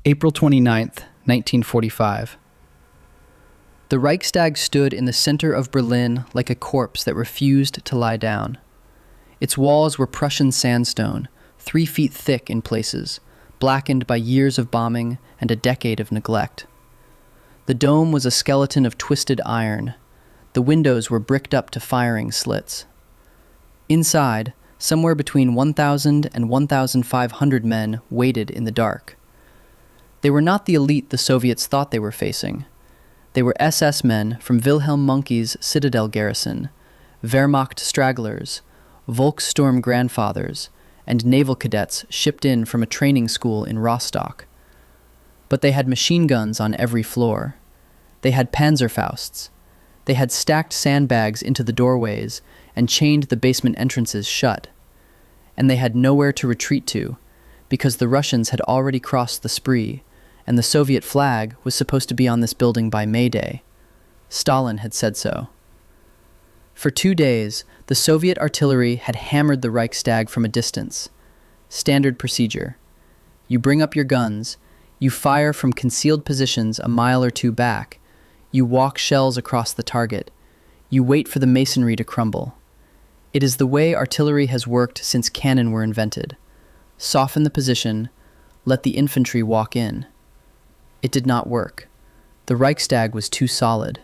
April 29th, 1945. The Reichstag stood in the center of Berlin like a corpse that refused to lie down. Its walls were Prussian sandstone, 3 feet thick in places, blackened by years of bombing and a decade of neglect. The dome was a skeleton of twisted iron. The windows were bricked up to firing slits. Inside, somewhere between 1,000 and 1,500 men waited in the dark. They were not the elite the Soviets thought they were facing. They were SS men from Wilhelm Mohnke's citadel garrison, Wehrmacht stragglers, Volkssturm grandfathers, and naval cadets shipped in from a training school in Rostock. But they had machine guns on every floor. They had Panzerfausts. They had stacked sandbags into the doorways and chained the basement entrances shut. And they had nowhere to retreat to, because the Russians had already crossed the Spree, and the Soviet flag was supposed to be on this building by May Day. Stalin had said so. For 2 days, the Soviet artillery had hammered the Reichstag from a distance. Standard procedure. You bring up your guns, you fire from concealed positions a mile or two back, you walk shells across the target, you wait for the masonry to crumble. It is the way artillery has worked since cannon were invented. Soften the position, let the infantry walk in. It did not work. The Reichstag was too solid.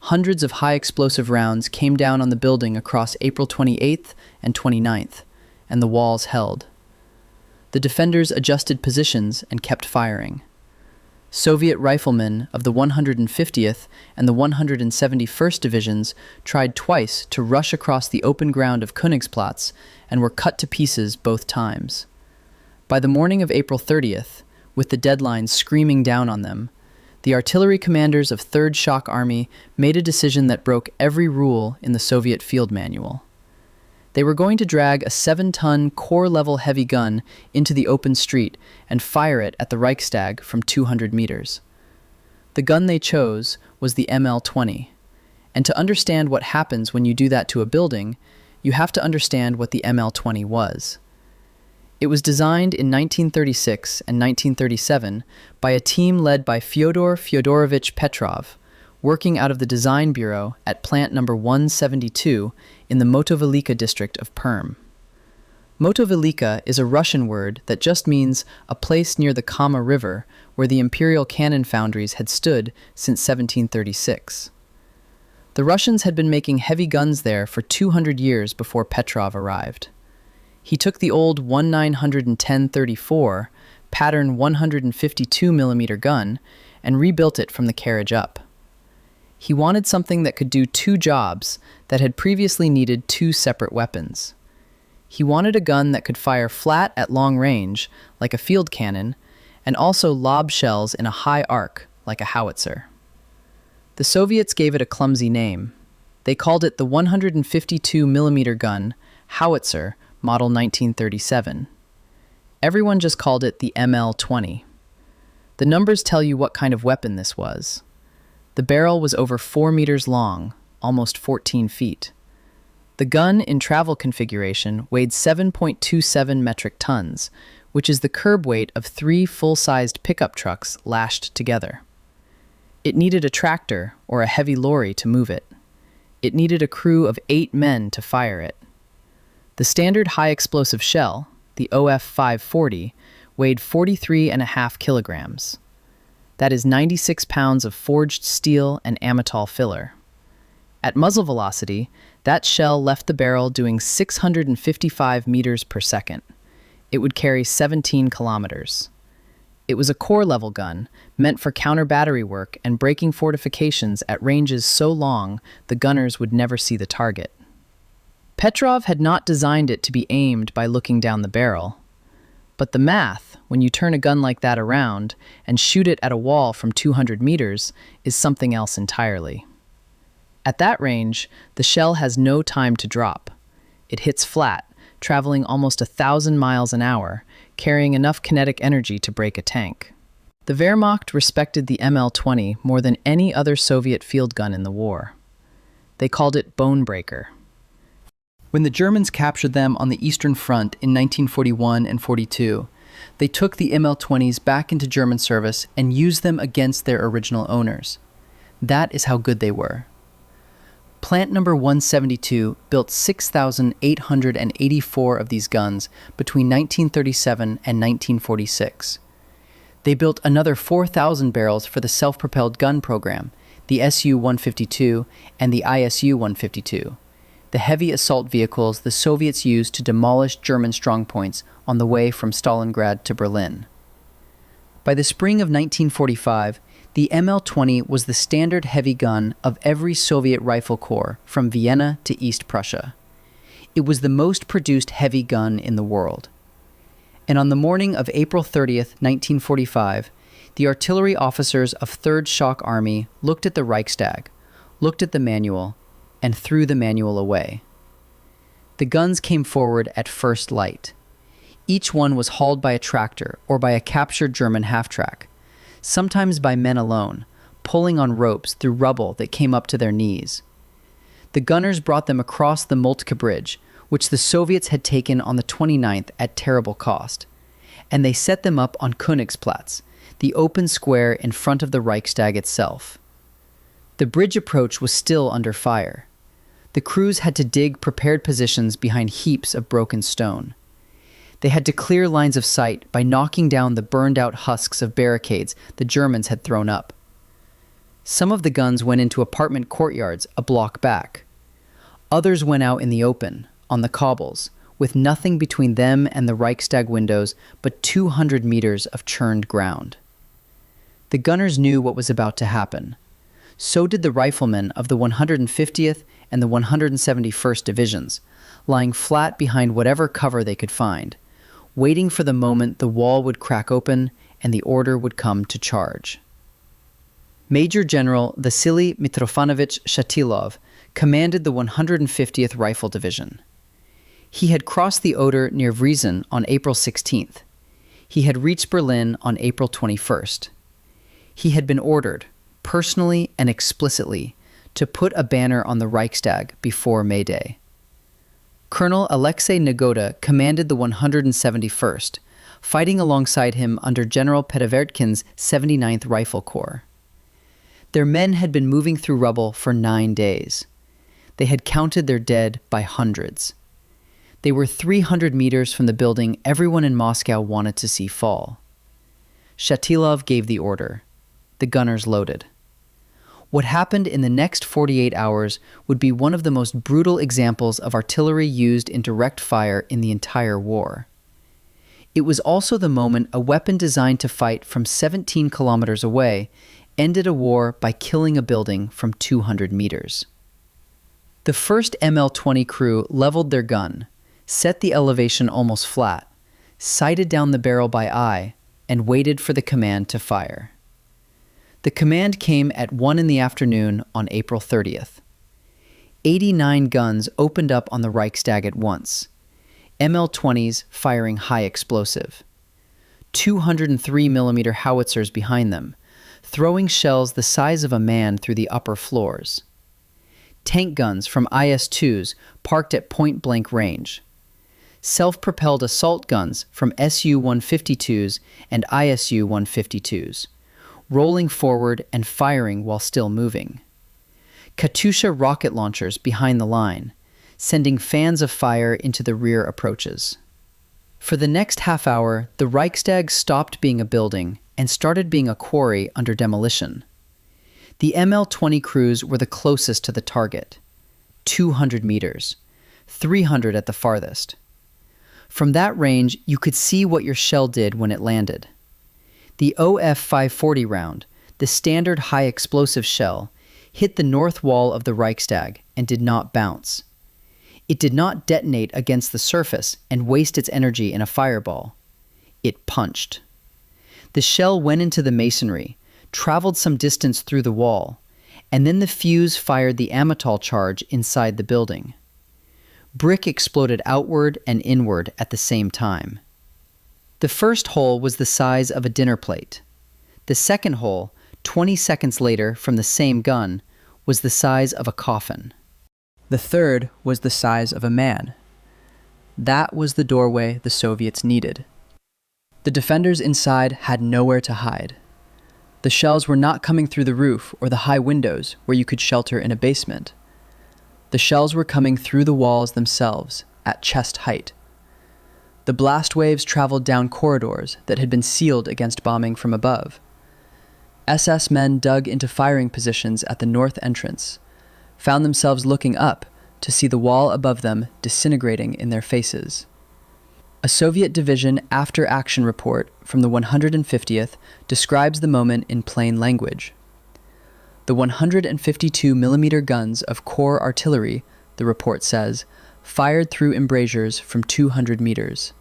Hundreds of high-explosive rounds came down on the building across April 28th and 29th, and the walls held. The defenders adjusted positions and kept firing. Soviet riflemen of the 150th and the 171st Divisions tried twice to rush across the open ground of Königsplatz and were cut to pieces both times. By the morning of April 30th, with the deadline screaming down on them, the artillery commanders of 3rd Shock Army made a decision that broke every rule in the Soviet field manual. They were going to drag a 7-ton corps-level heavy gun into the open street and fire it at the Reichstag from 200 meters. The gun they chose was the ML-20. And to understand what happens when you do that to a building, you have to understand what the ML-20 was. It was designed in 1936 and 1937 by a team led by Fyodor Fyodorovich Petrov, working out of the design bureau at plant number 172 in the Motovelika district of Perm. Motovelika is a Russian word that just means a place near the Kama River where the imperial cannon foundries had stood since 1736. The Russians had been making heavy guns there for 200 years before Petrov arrived. He took the old 1910-34 pattern 152mm gun and rebuilt it from the carriage up. He wanted something that could do 2 jobs that had previously needed 2 separate weapons. He wanted a gun that could fire flat at long range, like a field cannon, and also lob shells in a high arc, like a howitzer. The Soviets gave it a clumsy name. They called it the 152mm gun, howitzer, model 1937. Everyone just called it the ML-20. The numbers tell you what kind of weapon this was. The barrel was over 4 meters long, almost 14 feet. The gun in travel configuration weighed 7.27 metric tons, which is the curb weight of 3 full-sized pickup trucks lashed together. It needed a tractor or a heavy lorry to move it. It needed a crew of 8 men to fire it. The standard high-explosive shell, the OF-540, weighed 43.5 kilograms. That is 96 pounds of forged steel and amatol filler. At muzzle velocity, that shell left the barrel doing 655 meters per second. It would carry 17 kilometers. It was a corps-level gun, meant for counter-battery work and breaking fortifications at ranges so long the gunners would never see the target. Petrov had not designed it to be aimed by looking down the barrel. But the math, when you turn a gun like that around and shoot it at a wall from 200 meters, is something else entirely. At that range, the shell has no time to drop. It hits flat, traveling almost 1,000 miles an hour, carrying enough kinetic energy to break a tank. The Wehrmacht respected the ML-20 more than any other Soviet field gun in the war. They called it Bone Breaker. When the Germans captured them on the Eastern Front in 1941 and 42, they took the ML-20s back into German service and used them against their original owners. That is how good they were. Plant number 172 built 6,884 of these guns between 1937 and 1946. They built another 4,000 barrels for the self-propelled gun program, the Su-152 and the Isu-152, the heavy assault vehicles the Soviets used to demolish German strongpoints on the way from Stalingrad to Berlin. By the spring of 1945, the ML-20 was the standard heavy gun of every Soviet rifle corps from Vienna to East Prussia. It was the most produced heavy gun in the world. And on the morning of April 30th, 1945, the artillery officers of 3rd Shock Army looked at the Reichstag, looked at the manual, and threw the manual away. The guns came forward at first light. Each one was hauled by a tractor or by a captured German half-track, sometimes by men alone, pulling on ropes through rubble that came up to their knees. The gunners brought them across the Moltke Bridge, which the Soviets had taken on the 29th at terrible cost, and they set them up on Königsplatz, the open square in front of the Reichstag itself. The bridge approach was still under fire. The crews had to dig prepared positions behind heaps of broken stone. They had to clear lines of sight by knocking down the burned-out husks of barricades the Germans had thrown up. Some of the guns went into apartment courtyards a block back. Others went out in the open, on the cobbles, with nothing between them and the Reichstag windows but 200 meters of churned ground. The gunners knew what was about to happen. So did the riflemen of the 150th and the 171st Divisions, lying flat behind whatever cover they could find, waiting for the moment the wall would crack open and the order would come to charge. Major General Vasily Mitrofanovich Shatilov commanded the 150th Rifle Division. He had crossed the Oder near Vriesen on April 16th. He had reached Berlin on April 21st. He had been ordered, personally and explicitly, to put a banner on the Reichstag before May Day. Colonel Alexei Nagoda commanded the 171st, fighting alongside him under General Perevertkin's 79th Rifle Corps. Their men had been moving through rubble for 9 days. They had counted their dead by hundreds. They were 300 meters from the building everyone in Moscow wanted to see fall. Shatilov gave the order. The gunners loaded. What happened in the next 48 hours would be one of the most brutal examples of artillery used in direct fire in the entire war. It was also the moment a weapon designed to fight from 17 kilometers away ended a war by killing a building from 200 meters. The first ML-20 crew leveled their gun, set the elevation almost flat, sighted down the barrel by eye, and waited for the command to fire. The command came at 1 in the afternoon on April 30th. 89 guns opened up on the Reichstag at once, ML-20s firing high explosive. 203mm Howitzers behind them, throwing shells the size of a man through the upper floors. Tank guns from IS-2s parked at point-blank range. Self-propelled assault guns from Su-152s and Isu-152s, rolling forward and firing while still moving. Katyusha rocket launchers behind the line, sending fans of fire into the rear approaches. For the next half hour, the Reichstag stopped being a building and started being a quarry under demolition. The ML-20 crews were the closest to the target, 200 meters, 300 at the farthest. From that range, you could see what your shell did when it landed. The OF-540 round, the standard high-explosive shell, hit the north wall of the Reichstag and did not bounce. It did not detonate against the surface and waste its energy in a fireball. It punched. The shell went into the masonry, traveled some distance through the wall, and then the fuse fired the Amatol charge inside the building. Brick exploded outward and inward at the same time. The first hole was the size of a dinner plate. The second hole, 20 seconds later from the same gun, was the size of a coffin. The third was the size of a man. That was the doorway the Soviets needed. The defenders inside had nowhere to hide. The shells were not coming through the roof or the high windows where you could shelter in a basement. The shells were coming through the walls themselves, at chest height. The blast waves traveled down corridors that had been sealed against bombing from above. SS men dug into firing positions at the north entrance, found themselves looking up to see the wall above them disintegrating in their faces. A Soviet division after-action report from the 150th describes the moment in plain language. The 152mm guns of corps artillery, the report says, fired through embrasures from 200 meters.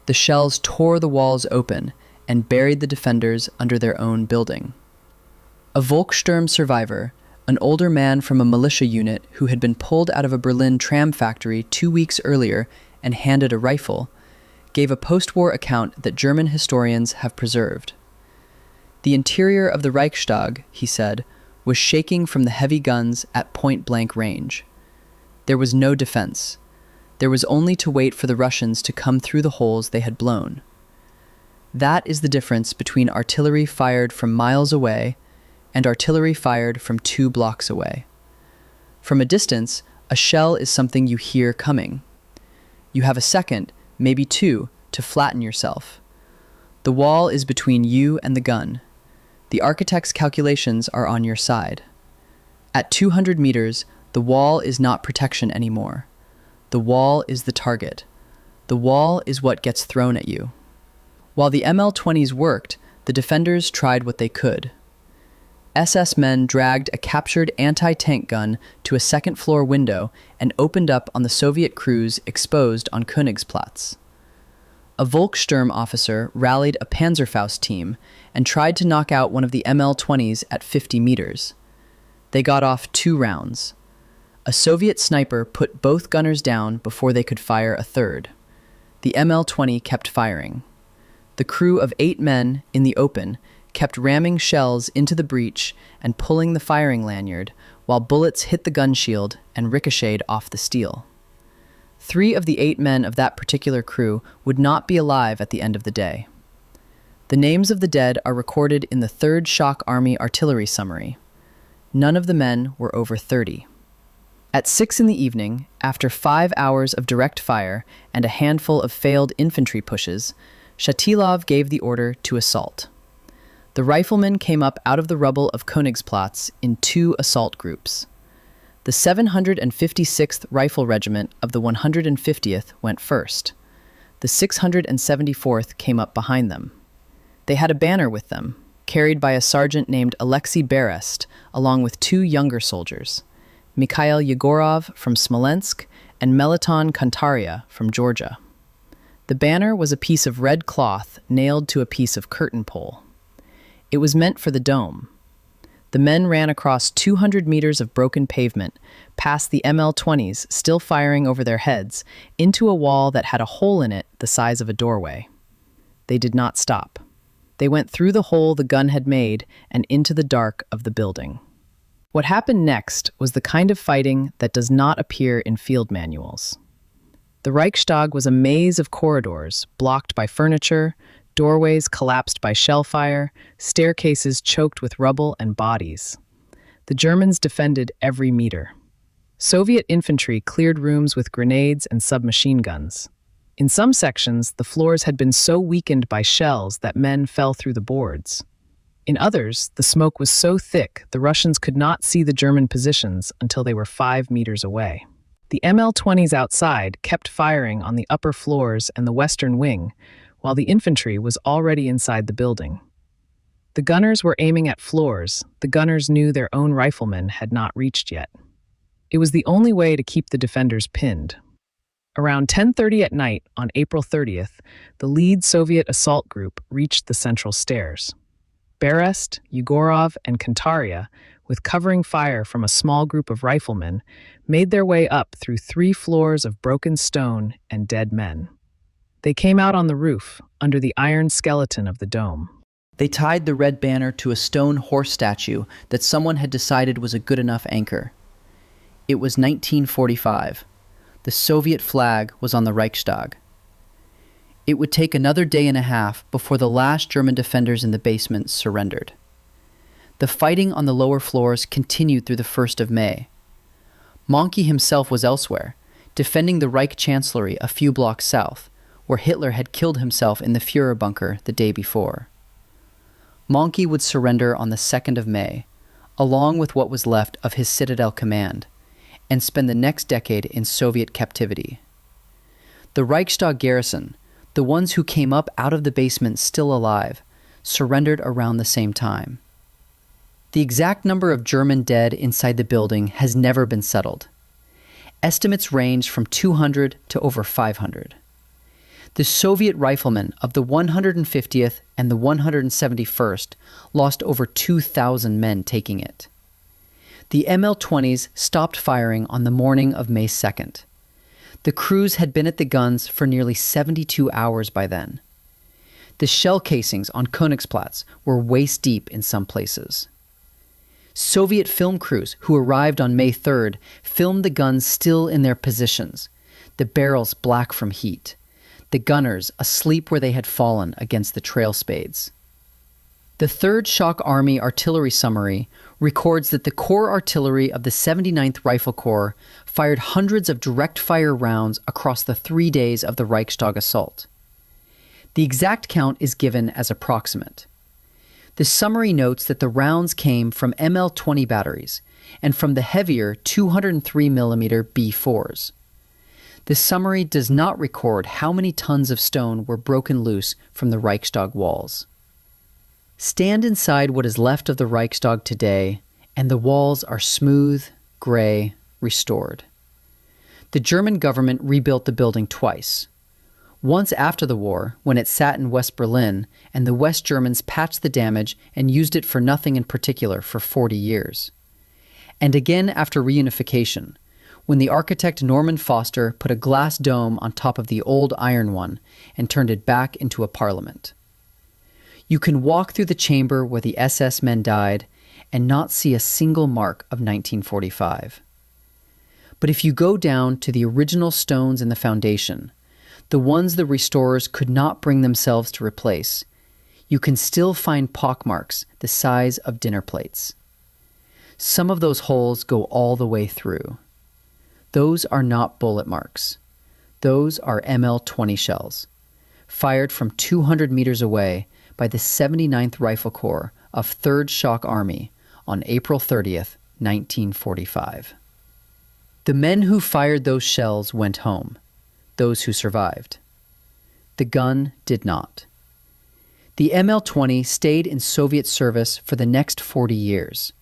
The shells tore the walls open and buried the defenders under their own building. A Volkssturm survivor, an older man from a militia unit who had been pulled out of a Berlin tram factory 2 weeks earlier and handed a rifle, gave a post-war account that German historians have preserved. The interior of the Reichstag, he said, was shaking from the heavy guns at point-blank range. There was no defense. There was only to wait for the Russians to come through the holes they had blown. That is the difference between artillery fired from miles away and artillery fired from 2 blocks away. From a distance, a shell is something you hear coming. You have a second, maybe 2, to flatten yourself. The wall is between you and the gun. The architect's calculations are on your side. At 200 meters, the wall is not protection anymore. The wall is the target. The wall is what gets thrown at you. While the ML-20s worked, the defenders tried what they could. SS men dragged a captured anti-tank gun to a second-floor window and opened up on the Soviet crews exposed on Königsplatz. A Volkssturm officer rallied a Panzerfaust team and tried to knock out one of the ML-20s at 50 meters. They got off 2 rounds. A Soviet sniper put both gunners down before they could fire a third. The ML-20 kept firing. The crew of 8 men in the open kept ramming shells into the breach and pulling the firing lanyard, while bullets hit the gun shield and ricocheted off the steel. 3 of the 8 men of that particular crew would not be alive at the end of the day. The names of the dead are recorded in the 3rd Shock Army Artillery Summary. None of the men were over 30. At 6 in the evening, after 5 hours of direct fire and a handful of failed infantry pushes, Shatilov gave the order to assault. The riflemen came up out of the rubble of Königsplatz in 2 assault groups. The 756th Rifle Regiment of the 150th went first. The 674th came up behind them. They had a banner with them, carried by a sergeant named Alexei Berest, along with 2 younger soldiers, Mikhail Yegorov from Smolensk and Melaton Kantaria from Georgia. The banner was a piece of red cloth nailed to a piece of curtain pole. It was meant for the dome. The men ran across 200 meters of broken pavement, past the ML-20s still firing over their heads, into a wall that had a hole in it the size of a doorway. They did not stop. They went through the hole the gun had made and into the dark of the building. What happened next was the kind of fighting that does not appear in field manuals. The Reichstag was a maze of corridors blocked by furniture, doorways collapsed by shell fire, staircases choked with rubble and bodies. The Germans defended every meter. Soviet infantry cleared rooms with grenades and submachine guns. In some sections, the floors had been so weakened by shells that men fell through the boards. In others, the smoke was so thick the Russians could not see the German positions until they were 5 meters away. The ML-20s outside kept firing on the upper floors and the western wing, while the infantry was already inside the building. The gunners were aiming at floors. The gunners knew their own riflemen had not reached yet. It was the only way to keep the defenders pinned. Around 10:30 at night on April 30th, the lead Soviet assault group reached the central stairs. Berest, Yegorov, and Kantaria, with covering fire from a small group of riflemen, made their way up through 3 floors of broken stone and dead men. They came out on the roof, under the iron skeleton of the dome. They tied the red banner to a stone horse statue that someone had decided was a good enough anchor. It was 1945. The Soviet flag was on the Reichstag. It would take another day and a half before the last German defenders in the basement surrendered. The fighting on the lower floors continued through the 1st of May. Mohnke himself was elsewhere, defending the Reich Chancellery a few blocks south, where Hitler had killed himself in the Führer bunker the day before. Mohnke would surrender on the 2nd of May, along with what was left of his Citadel command, and spend the next decade in Soviet captivity. The Reichstag garrison, the ones who came up out of the basement still alive, surrendered around the same time. The exact number of German dead inside the building has never been settled. Estimates range from 200 to over 500. The Soviet riflemen of the 150th and the 171st lost over 2,000 men taking it. The ML-20s stopped firing on the morning of May 2nd. The crews had been at the guns for nearly 72 hours by then. The shell casings on Königsplatz were waist-deep in some places. Soviet film crews who arrived on May 3rd filmed the guns still in their positions, the barrels black from heat, the gunners asleep where they had fallen against the trail spades. The 3rd Shock Army Artillery Summary records that the Corps Artillery of the 79th Rifle Corps fired hundreds of direct-fire rounds across the 3 days of the Reichstag assault. The exact count is given as approximate. The summary notes that the rounds came from ML-20 batteries and from the heavier 203mm B4s. The summary does not record how many tons of stone were broken loose from the Reichstag walls. Stand inside what is left of the Reichstag today, and the walls are smooth, gray, restored. The German government rebuilt the building twice. Once after the war, when it sat in West Berlin, and the West Germans patched the damage and used it for nothing in particular for 40 years. And again after reunification, when the architect Norman Foster put a glass dome on top of the old iron one and turned it back into a parliament. You can walk through the chamber where the SS men died and not see a single mark of 1945. But if you go down to the original stones in the foundation, the ones the restorers could not bring themselves to replace, you can still find pockmarks the size of dinner plates. Some of those holes go all the way through. Those are not bullet marks. Those are ML-20 shells, fired from 200 meters away by the 79th Rifle Corps of 3rd Shock Army on April 30th, 1945. The men who fired those shells went home. Those who survived. The gun did not. The ML-20 stayed in Soviet service for the next 40 years.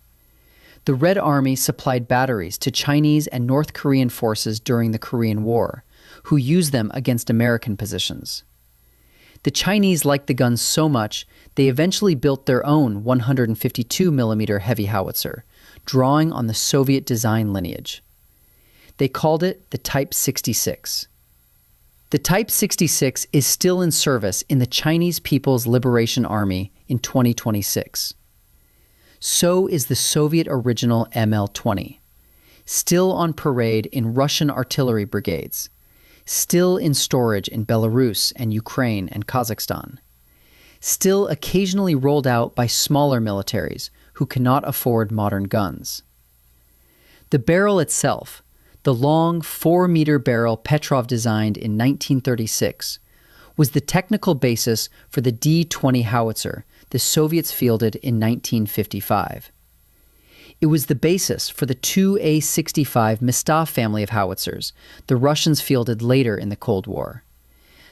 The Red Army supplied batteries to Chinese and North Korean forces during the Korean War, who used them against American positions. The Chinese liked the guns so much, they eventually built their own 152mm heavy howitzer, drawing on the Soviet design lineage. They called it the Type 66. The Type 66 is still in service in the Chinese People's Liberation Army in 2026. So is the Soviet original ML-20, still on parade in Russian artillery brigades, still in storage in Belarus and Ukraine and Kazakhstan, still occasionally rolled out by smaller militaries who cannot afford modern guns. The barrel itself, the long 4-meter barrel Petrov designed in 1936, was the technical basis for the D-20 howitzer the Soviets fielded in 1955. It was the basis for the two A-65 Mistov family of howitzers the Russians fielded later in the Cold War,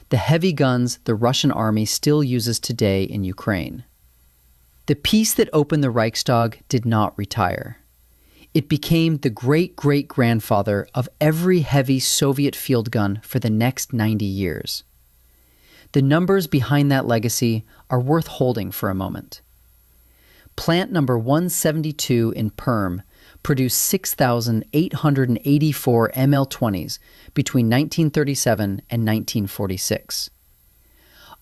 the heavy guns the Russian army still uses today in Ukraine. The piece that opened the Reichstag did not retire. It became the great-great-grandfather of every heavy Soviet field gun for the next 90 years. The numbers behind that legacy are worth holding for a moment. Plant number 172 in Perm produced 6,884 ML-20s between 1937 and 1946.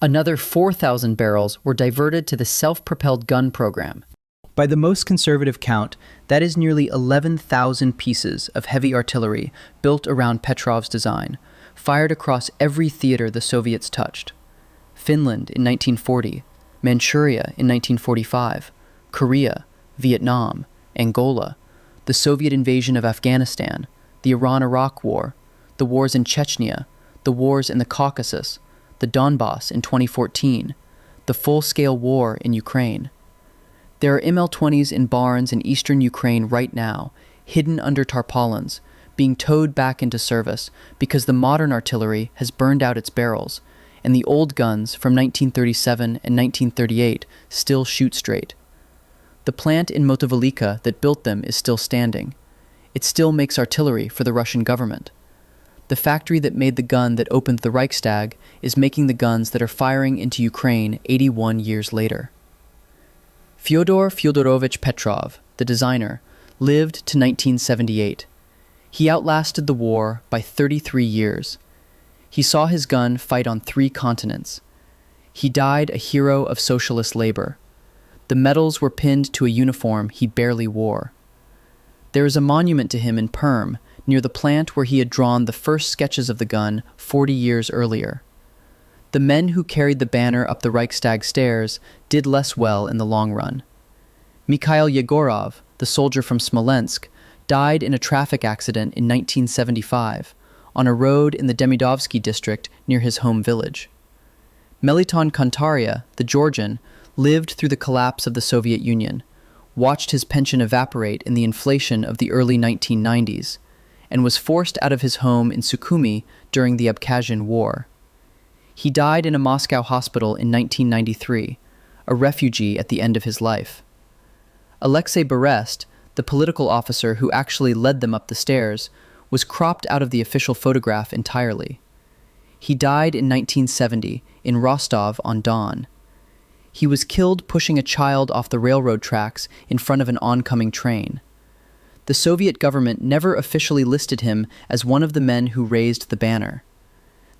Another 4,000 barrels were diverted to the self-propelled gun program. By the most conservative count, that is nearly 11,000 pieces of heavy artillery built around Petrov's design, fired across every theater the Soviets touched, Finland in 1940, Manchuria in 1945, Korea, Vietnam, Angola, the Soviet invasion of Afghanistan, the Iran-Iraq War, the wars in Chechnya, the wars in the Caucasus, the Donbass in 2014, the full-scale war in Ukraine. There are ML-20s in barns in eastern Ukraine right now, hidden under tarpaulins, being towed back into service because the modern artillery has burned out its barrels, and the old guns from 1937 and 1938 still shoot straight. The plant in Motovelika that built them is still standing. It still makes artillery for the Russian government. The factory that made the gun that opened the Reichstag is making the guns that are firing into Ukraine 81 years later. Fyodor Fyodorovich Petrov, the designer, lived to 1978. He outlasted the war by 33 years. He saw his gun fight on 3 continents. He died a hero of socialist labor. The medals were pinned to a uniform he barely wore. There is a monument to him in Perm, near the plant where he had drawn the first sketches of the gun 40 years earlier. The men who carried the banner up the Reichstag stairs did less well in the long run. Mikhail Yegorov, the soldier from Smolensk, died in a traffic accident in 1975 on a road in the Demidovsky district near his home village. Meliton Kantaria, the Georgian, lived through the collapse of the Soviet Union, watched his pension evaporate in the inflation of the early 1990s, and was forced out of his home in Sukhumi during the Abkhazian War. He died in a Moscow hospital in 1993, a refugee at the end of his life. Alexei Berest, the political officer who actually led them up the stairs, was cropped out of the official photograph entirely. He died in 1970 in Rostov-on-Don. He was killed pushing a child off the railroad tracks in front of an oncoming train. The Soviet government never officially listed him as one of the men who raised the banner.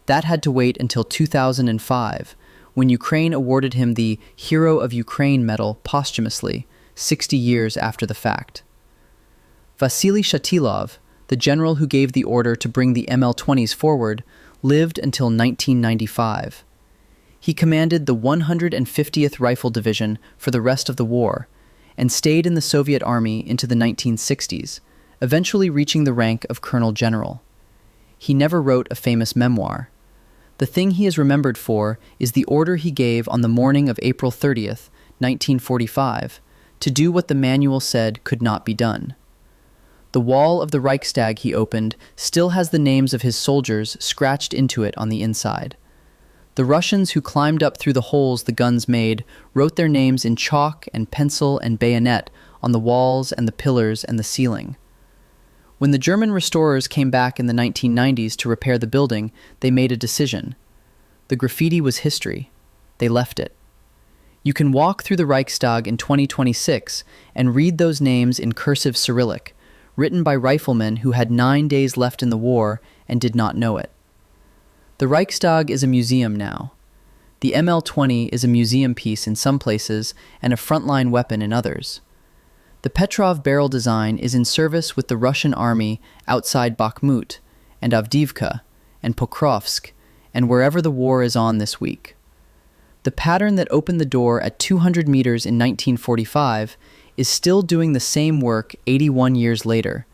That had to wait until 2005, when Ukraine awarded him the Hero of Ukraine medal posthumously, 60 years after the fact. Vasily Shatilov, the general who gave the order to bring the ML-20s forward, lived until 1995. He commanded the 150th Rifle Division for the rest of the war, and stayed in the Soviet Army into the 1960s, eventually reaching the rank of Colonel General. He never wrote a famous memoir. The thing he is remembered for is the order he gave on the morning of April 30th, 1945, to do what the manual said could not be done. The wall of the Reichstag he opened still has the names of his soldiers scratched into it on the inside. The Russians who climbed up through the holes the guns made wrote their names in chalk and pencil and bayonet on the walls and the pillars and the ceiling. When the German restorers came back in the 1990s to repair the building, they made a decision. The graffiti was history. They left it. You can walk through the Reichstag in 2026 and read those names in cursive Cyrillic, written by riflemen who had 9 days left in the war and did not know it. The Reichstag is a museum now. The ML-20 is a museum piece in some places and a frontline weapon in others. The Petrov barrel design is in service with the Russian army outside Bakhmut and Avdiivka and Pokrovsk and wherever the war is on this week. The pattern that opened the door at 200 meters in 1945 is still doing the same work 81 years later,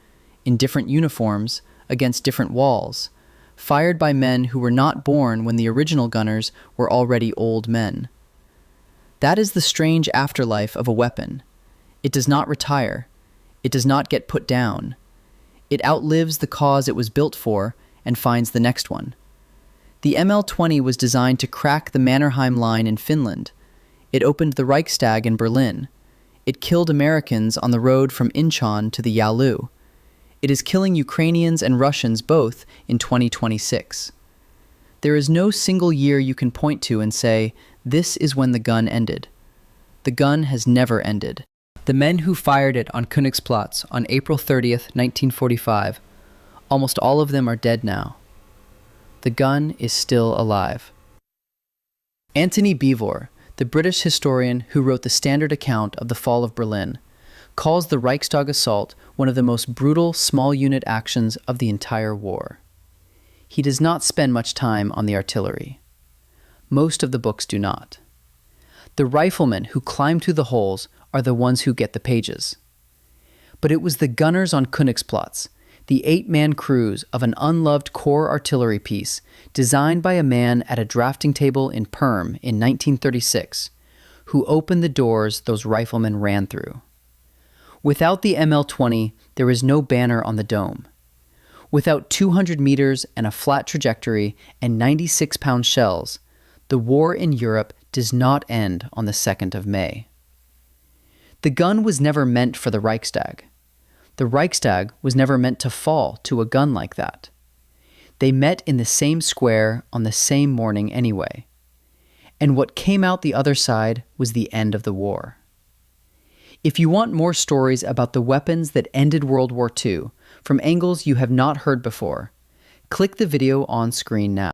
in different uniforms, against different walls, fired by men who were not born when the original gunners were already old men. That is the strange afterlife of a weapon. It does not retire. It does not get put down. It outlives the cause it was built for and finds the next one. The ML-20 was designed to crack the Mannerheim Line in Finland. It opened the Reichstag in Berlin. It killed Americans on the road from Incheon to the Yalu. It is killing Ukrainians and Russians both in 2026. There is no single year you can point to and say, this is when the gun ended. The gun has never ended. The men who fired it on Königsplatz on April 30th, 1945, almost all of them are dead now. The gun is still alive. Antony Beevor, the British historian who wrote the standard account of the fall of Berlin, calls the Reichstag assault one of the most brutal small-unit actions of the entire war. He does not spend much time on the artillery. Most of the books do not. The riflemen who climb through the holes are the ones who get the pages. But it was the gunners on Königsplatz, the 8-man crews of an unloved corps artillery piece designed by a man at a drafting table in Perm in 1936, who opened the doors those riflemen ran through. Without the ML-20, there is no banner on the dome. Without 200 meters and a flat trajectory and 96-pound shells, the war in Europe does not end on the 2nd of May. The gun was never meant for the Reichstag. The Reichstag was never meant to fall to a gun like that. They met in the same square on the same morning anyway. And what came out the other side was the end of the war. If you want more stories about the weapons that ended World War II from angles you have not heard before, click the video on screen now.